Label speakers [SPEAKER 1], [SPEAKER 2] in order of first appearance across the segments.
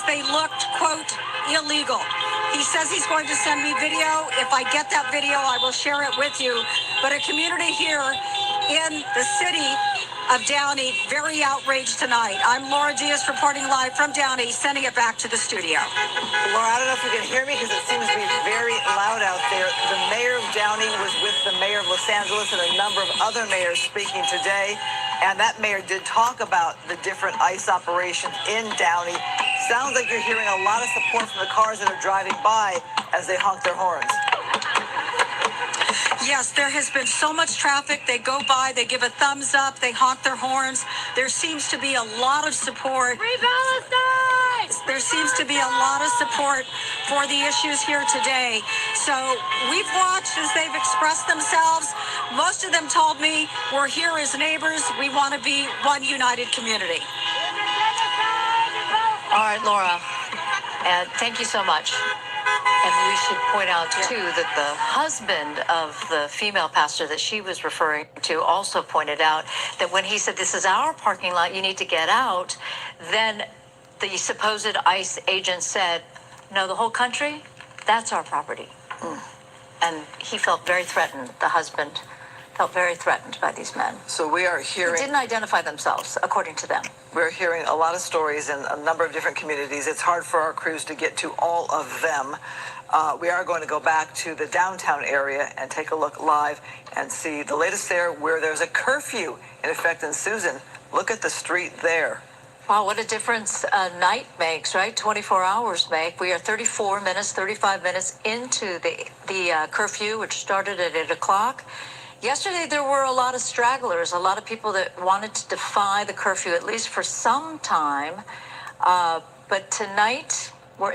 [SPEAKER 1] they looked, quote, illegal. He says he's going to send me video. If I get that video, I will share it with you. But a community here in the city of Downey, very outraged tonight. I'm Laura Diaz reporting live from Downey, sending it back to the studio.
[SPEAKER 2] Laura, I don't know if you can hear me because it seems to be very loud out there. The mayor of Downey was with the mayor of Los Angeles and a number of other mayors speaking today. And that mayor did talk about the different ICE operations in Downey. Sounds like you're hearing a lot of support from the cars that are driving by as they honk their horns.
[SPEAKER 1] Yes, there has been so much traffic. They go by, they give a thumbs up, they honk their horns. There seems to be a lot of support.
[SPEAKER 3] Free Palestine!
[SPEAKER 1] There seems to be a lot of support for the issues here today. So we've watched as they've expressed themselves. Most of them told me, we're here as neighbors. We want to be one united community.
[SPEAKER 4] All right, Laura, and thank you so much. And we should point out, too, that the husband of the female pastor that she was referring to also pointed out that when he said, this is our parking lot, you need to get out, then the supposed ICE agent said, no, the whole country, that's our property. And he felt very threatened, the husband felt very threatened by these men.
[SPEAKER 2] So we are hearing...
[SPEAKER 4] They didn't identify themselves, according to them.
[SPEAKER 2] We're hearing a lot of stories in a number of different communities. It's hard for our crews to get to all of them. We are going to go back to the downtown area and take a look live and see the latest there where there's a curfew in effect. And Susan, look at the street there.
[SPEAKER 4] Wow, what a difference a night makes, right? 24 hours make. We are 34 minutes, 35 minutes into the curfew, which started at 8 o'clock. Yesterday, there were a lot of stragglers, a lot of people that wanted to defy the curfew, at least for some time. But tonight, we're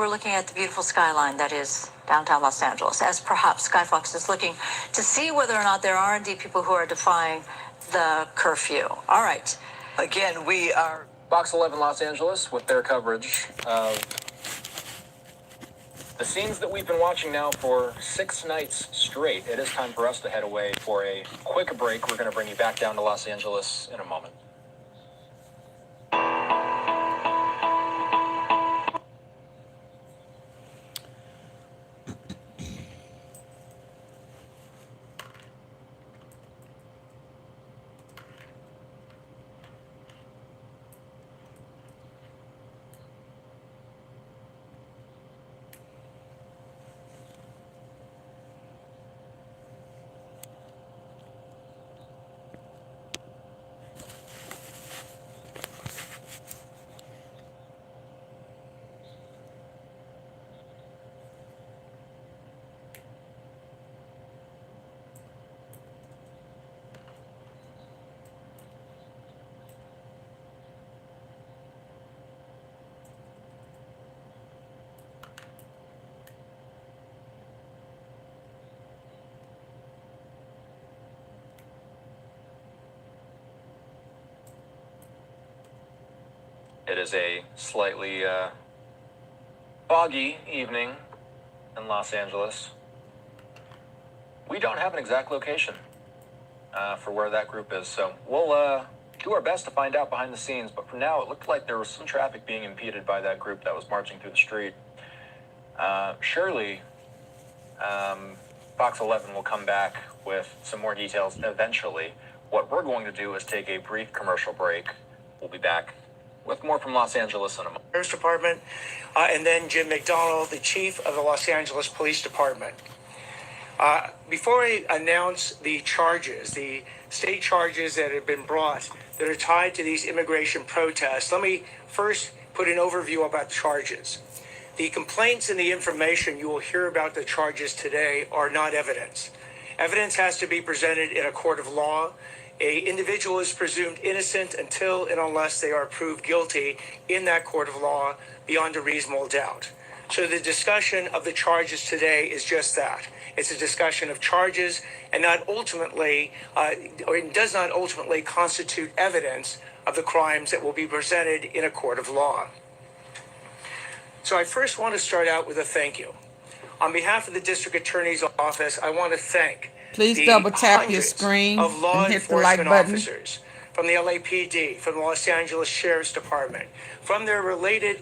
[SPEAKER 4] looking at the beautiful skyline that is downtown Los Angeles, as perhaps Skyfox is looking to see whether or not there are indeed people who are defying the curfew. All right.
[SPEAKER 2] Again, we are...
[SPEAKER 5] Fox 11 Los Angeles with their coverage of the scenes that we've been watching now for 6 nights straight. It is time for us to head away for a quick break. We're going to bring you back down to Los Angeles in a moment. It is a slightly foggy evening in Los Angeles. We don't have an exact location for where that group is, so we'll do our best to find out behind the scenes. But for now, it looked like there was some traffic being impeded by that group that was marching through the street. Surely, Fox 11 will come back with some more details eventually. What we're going to do is take a brief commercial break. We'll be back with more from Los Angeles in a moment.
[SPEAKER 6] Sheriff's Department, and then Jim McDonald, the chief of the Los Angeles Police Department. Before I announce the charges, the state charges that have been brought that are tied to these immigration protests, let me first put an overview about the charges. The complaints and the information you will hear about the charges today are not evidence. Evidence has to be presented in a court of law. An individual is presumed innocent until and unless they are proved guilty in that court of law beyond a reasonable doubt. So the discussion of the charges today is just that. It's a discussion of charges and not ultimately, or it does not ultimately constitute evidence of the crimes that will be presented in a court of law. So I first want to start out with a thank you. On behalf of the District Attorney's Office, I want to thank
[SPEAKER 7] Please
[SPEAKER 6] the
[SPEAKER 7] double tap your
[SPEAKER 6] hundreds
[SPEAKER 7] screen
[SPEAKER 6] of law
[SPEAKER 7] and hit the like
[SPEAKER 6] enforcement
[SPEAKER 7] button.
[SPEAKER 6] officers from the LAPD, from the Los Angeles Sheriff's Department, from their related